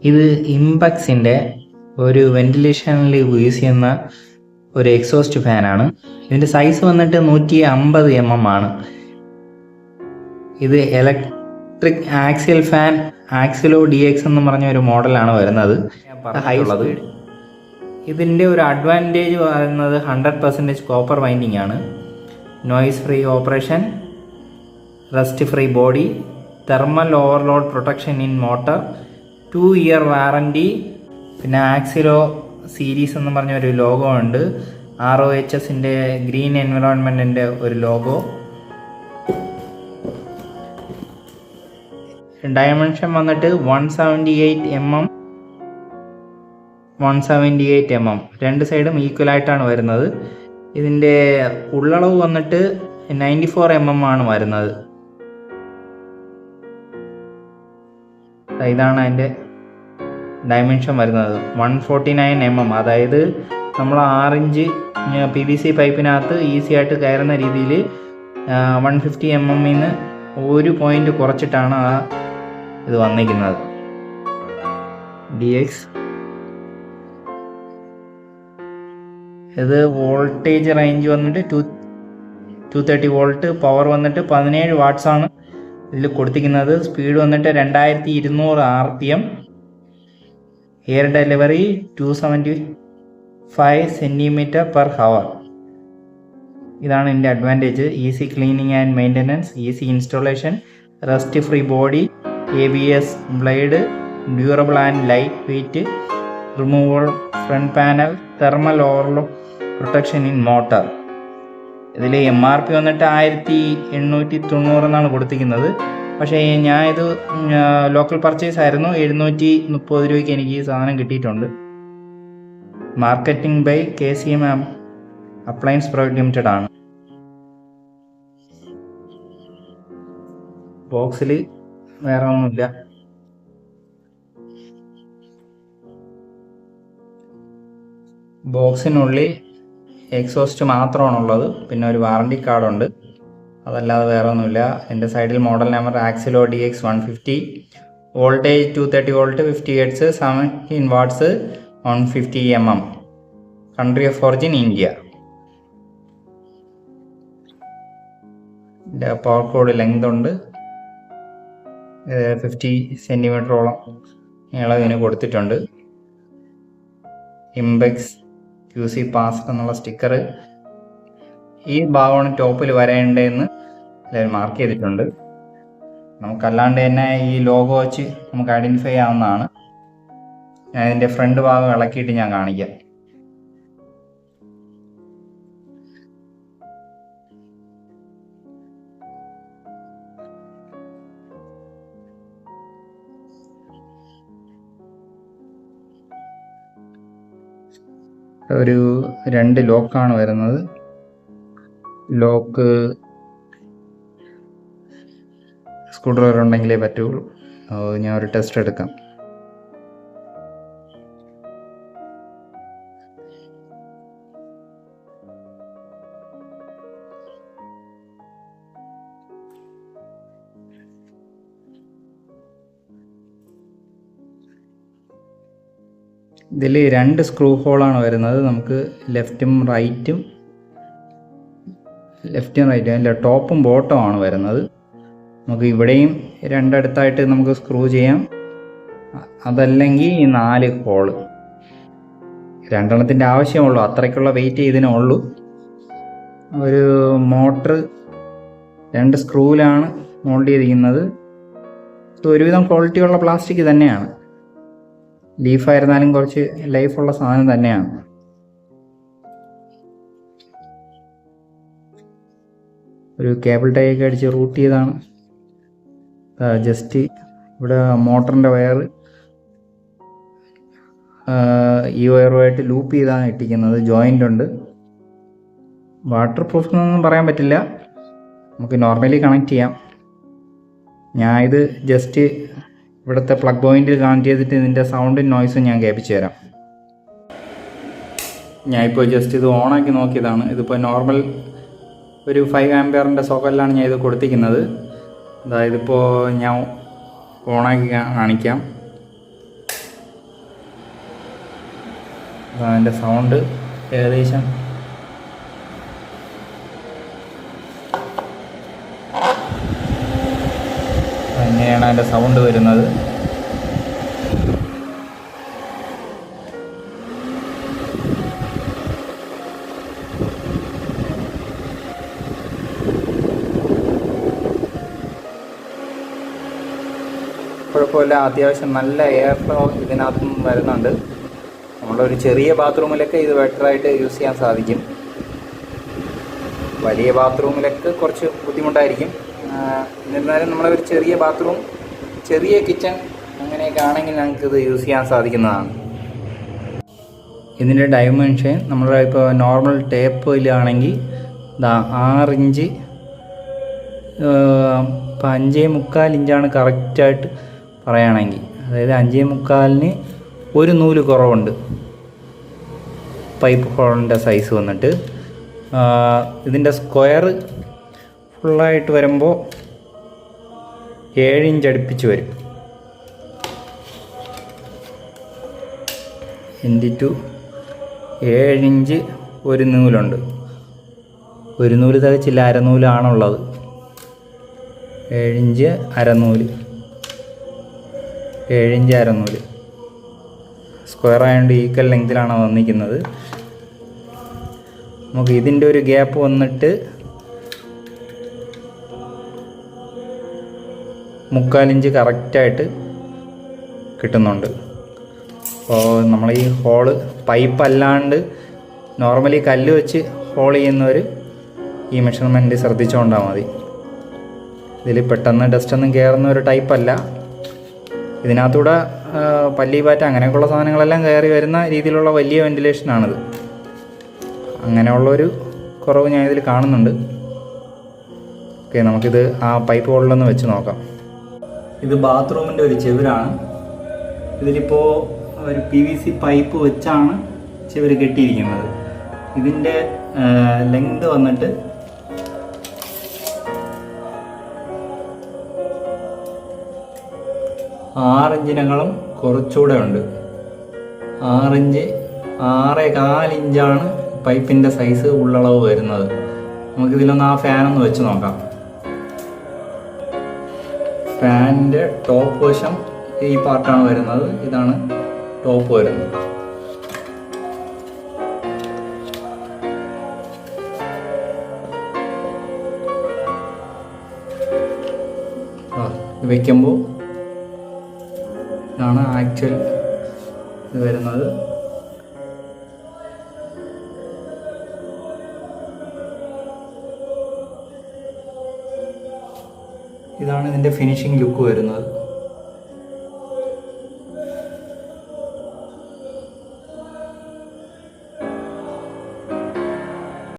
ഇത് ഇംപെക്സിൻ്റെ ഒരു വെന്റിലേഷനിൽ യൂസ് ചെയ്യുന്ന ഒരു എക്സോസ്റ്റ് ഫാനാണ്. ഇതിൻ്റെ സൈസ് വന്നിട്ട് 150 mm ആണ്. ഇത് ഇലക്ട്രിക് ആക്സിയൽ ഫാൻ ആക്സിലോ DX എന്ന് പറഞ്ഞ ഒരു മോഡലാണ് വരുന്നത്. ഹൈയുള്ളത്. ഇതിൻ്റെ ഒരു അഡ്വാൻറ്റേജ് പറയുന്നത് 100% കോപ്പർ വൈൻഡിങ് ആണ്. Noise free operation, rest free body, thermal overload protection in motor, 2 year warranty, പിന്നെ ആക്സിലോ സീരീസ് എന്ന് പറഞ്ഞ ഒരു ലോഗോ ഉണ്ട്. ROHSൻ്റെ ഗ്രീൻ എൻവയോൺമെൻറ്റിൻ്റെ ഒരു ലോഗോ. ഡയമെൻഷൻ വന്നിട്ട് 178 mm, രണ്ട് സൈഡും ഈക്വലായിട്ടാണ് വരുന്നത്. ഇതിൻ്റെ ഉള്ളളവ് വന്നിട്ട് 94 mm ആണ് വരുന്നത്. ഇതാണ് അതിൻ്റെ ഡയമെൻഷൻ വരുന്നത്. 149 mm, അതായത് നമ്മൾ 6 ഇഞ്ച് PVC പൈപ്പിനകത്ത് ഈസി ആയിട്ട് കയറുന്ന രീതിയിൽ 150 mm ഒരു പോയിന്റ് കുറച്ചിട്ടാണ് ഇത് വന്നിരിക്കുന്നത്. DX. ഇത് വോൾട്ടേജ് റേഞ്ച് വന്നിട്ട് 230 വോൾട്ട്, പവർ വന്നിട്ട് 17 watts ആണ് ഇതിൽ കൊടുത്തിരിക്കുന്നത്. സ്പീഡ് വന്നിട്ട് 2200 RPM, എയർ ഡെലിവറി 275 cm/h. ഇതാണ് ഇതിൻ്റെ advantage. Easy cleaning and maintenance, easy installation, rust free body, ABS blade, durable and light weight, removal front panel, thermal overload protection in motor. ഇതിൽ MRP വന്നിട്ട് 1890 എന്നാണ് കൊടുത്തിരിക്കുന്നത്. പക്ഷേ ഞാൻ ഇത് ലോക്കൽ പർച്ചേസ് ആയിരുന്നു. 730 രൂപയ്ക്ക് എനിക്ക് ഈ സാധനം കിട്ടിയിട്ടുണ്ട്. Marketing by KCM appliance private limited ആണ്. ബോക്സിൽ വേറെ ഒന്നുമില്ല. ബോക്സിനുള്ളിൽ എക്സോസ്റ്റ് മാത്രമാണുള്ളത്. പിന്നെ ഒരു വാറണ്ടി കാർഡുണ്ട്. അതല്ലാതെ വേറെ ഒന്നുമില്ല. എൻ്റെ സൈഡിൽ മോഡൽ നമ്പർ ആക്സിലോ DX 150, voltage 230 volt, 50 Hz, 17 watts, 150 mm, country of origin India. ഇതിൻ്റെ പവർ കോഡ് ലെങ്ത് ഉണ്ട്, 50 cm നീളം ഇതിന് കൊടുത്തിട്ടുണ്ട്. ഇംപെക്സ് QC പാസ് എന്നുള്ള സ്റ്റിക്കർ ഈ ഭാഗമാണ് ടോപ്പിൽ വരേണ്ടതെന്ന് എല്ലാവരും മാർക്ക് ചെയ്തിട്ടുണ്ട്. നമുക്കല്ലാണ്ട് തന്നെ ഈ ലോഗോ വെച്ച് നമുക്ക് ഐഡൻറ്റിഫൈ ചെയ്യാവുന്നതാണ്. ഞാൻ ഇതിൻ്റെ ഫ്രണ്ട് ഭാഗം ഇളക്കിയിട്ട് ഞാൻ കാണിക്കാം. ഒരു 2 ലോക്കാണ് വരുന്നത്. ലോക്ക് സ്ക്രൂ ഡ്രൈവർ ഉണ്ടെങ്കിലേ പറ്റുള്ളൂ. ഞാൻ ഒരു ടെസ്റ്റ് എടുക്കാം. ഇതിൽ 2 സ്ക്രൂ ഹോളാണ് വരുന്നത്. നമുക്ക് ലെഫ്റ്റും റൈറ്റും അല്ല, ടോപ്പും ബോട്ടവും ആണ് വരുന്നത്. നമുക്ക് ഇവിടെയും രണ്ടിടത്തായിട്ട് നമുക്ക് സ്ക്രൂ ചെയ്യാം. അതല്ലെങ്കിൽ ഈ 4 ഹോള്, 2 ആവശ്യമുള്ളൂ. അത്രയ്ക്കുള്ള വെയിറ്റ് ഇതിനുള്ളൂ. ഒരു മോട്ടർ 2 സ്ക്രൂവിലാണ് മോൾഡ് ചെയ്തിരിക്കുന്നത്. ഒരുവിധം ക്വാളിറ്റിയുള്ള പ്ലാസ്റ്റിക് തന്നെയാണ്. ലീഫായിരുന്നാലും കുറച്ച് ലൈഫുള്ള സാധനം തന്നെയാണ്. ഒരു കേബിൾ ടൈ ഒക്കെ അടിച്ച് റൂട്ട് ചെയ്താണ്. ജസ്റ്റ് ഇവിടെ മോട്ടറിൻ്റെ വയർ ഈ വയറുമായിട്ട് ലൂപ്പ് ചെയ്താണ് ഇട്ടിരിക്കുന്നത്. ജോയിൻ്റ് ഉണ്ട്. വാട്ടർ പ്രൂഫ് എന്നൊന്നും പറയാൻ പറ്റില്ല. നമുക്ക് നോർമലി കണക്ട് ചെയ്യാം. ഞാൻ ഇത് ജസ്റ്റ് ഇവിടുത്തെ പ്ലഗ് പോയിന്റിൽ കണക്ട് ചെയ്തിട്ട് ഇതിൻ്റെ സൗണ്ടും നോയ്സും ഞാൻ കേൾപ്പിച്ചു തരാം. ഞാനിപ്പോൾ ജസ്റ്റ് ഇത് ഓണാക്കി നോക്കിയതാണ്. ഇതിപ്പോൾ നോർമൽ ഒരു 5 ആംപിയറിൻ്റെ സോക്കറ്റിലാണ് ഞാൻ ഇത് കൊടുത്തിരിക്കുന്നത്. അതായത് ഇപ്പോൾ ഞാൻ ഓണാക്കി കാണിക്കാം. അതിൻ്റെ സൗണ്ട് ഏകദേശം അങ്ങനെയാണ് അതിൻ്റെ സൗണ്ട് വരുന്നത്. കുഴപ്പമില്ല, അത്യാവശ്യം നല്ല എയർ ഫ്ലോ ഇതിനകത്തും വരുന്നുണ്ട്. നമ്മളൊരു ചെറിയ ബാത്റൂമിലൊക്കെ ഇത് ബെറ്ററായിട്ട് യൂസ് ചെയ്യാൻ സാധിക്കും. വലിയ ബാത്റൂമിലൊക്കെ കുറച്ച് ബുദ്ധിമുട്ടായിരിക്കും. എന്നിരുന്നാലും നമ്മളൊരു ചെറിയ ബാത്റൂം, ചെറിയ കിച്ചൺ അങ്ങനെയൊക്കെ ആണെങ്കിൽ ഞങ്ങൾക്കിത് യൂസ് ചെയ്യാൻ സാധിക്കുന്നതാണ്. ഇതിൻ്റെ ഡൈമെൻഷൻ നമ്മൾ ഇപ്പോൾ നോർമൽ ടേപ്പിലാണെങ്കിൽ 6 ഇഞ്ച്, ഇപ്പോൾ 5.25 ഇഞ്ചാണ് കറക്റ്റായിട്ട് പറയുകയാണെങ്കിൽ. അതായത് 5.25-ന് ഒരു നൂല് കുറവുണ്ട് പൈപ്പ് ഹോളിൻ്റെ സൈസ് വന്നിട്ട്. ഇതിൻ്റെ സ്ക്വയർ ഫുള്ളായിട്ട് വരുമ്പോൾ 7 ഇഞ്ച് അടുപ്പിച്ച് വരും. ഇൻറ്റു 7 ഇഞ്ച് ഒരു നൂലുണ്ട്. ഒരു നൂല് തികച്ചില്ല, അരനൂലാണുള്ളത്. 7 ഇഞ്ച് അരനൂല്, 7 ഇഞ്ച് അരനൂല്. സ്ക്വയർ ആയതുകൊണ്ട് ഈക്വൽ ലെങ്തിലാണ് വന്നിരിക്കുന്നത്. നമുക്ക് ഇതിൻ്റെ ഒരു ഗ്യാപ്പ് വന്നിട്ട് 3/4 ഇഞ്ച് കറക്റ്റായിട്ട് കിട്ടുന്നുണ്ട്. അപ്പോൾ നമ്മൾ ഈ ഹോള് പൈപ്പ് അല്ലാണ്ട് നോർമലി കല്ല് വെച്ച് ഹോൾ ചെയ്യുന്നവർ ഈ മെഷർമെൻറ്റ് ശ്രദ്ധിച്ചുകൊണ്ടാൽ മതി. ഇതിൽ പെട്ടെന്ന് ഡസ്റ്റൊന്നും കയറുന്ന ഒരു ടൈപ്പല്ല. ഇതിനകത്തൂടെ പല്ലി പാറ്റ അങ്ങനെയൊക്കെയുള്ള സാധനങ്ങളെല്ലാം കയറി വരുന്ന രീതിയിലുള്ള വലിയ വെൻറ്റിലേഷനാണിത്. അങ്ങനെയുള്ളൊരു കുറവ് ഞാൻ ഇതിൽ കാണുന്നുണ്ട്. ഓക്കെ, നമുക്കിത് ആ പൈപ്പ് ഹോളിലൊന്ന് വെച്ച് നോക്കാം. ഇത് ബാത്റൂമിൻ്റെ ഒരു ചെവിരാണ്. ഇതിലിപ്പോൾ ഒരു PVC പൈപ്പ് വെച്ചാണ് ചെവിര് കെട്ടിയിരിക്കുന്നത്. ഇതിൻ്റെ ലെങ്ത് വന്നിട്ട് 6 ഇഞ്ചിനേക്കാളും കുറച്ചുകൂടെ ഉണ്ട്. 6 ഇഞ്ച്, 6.25 ഇഞ്ചാണ് പൈപ്പിൻ്റെ സൈസ് ഉള്ളളവ് വരുന്നത്. നമുക്കിതിലൊന്ന് ആ ഫാനൊന്ന് വെച്ച് നോക്കാം. ഫാനിൻ്റെ ടോപ്പ് വശം ഈ പാർട്ടാണ് വരുന്നത്. ഇതാണ് ടോപ്പ് വരുന്നത്. വയ്ക്കുമ്പോൾ ഇതാണ് ആക്ച്വൽ ഇത് വരുന്നത്. ഇതാണ് ഇതിൻ്റെ ഫിനിഷിംഗ് ലുക്ക് വരുന്നത്.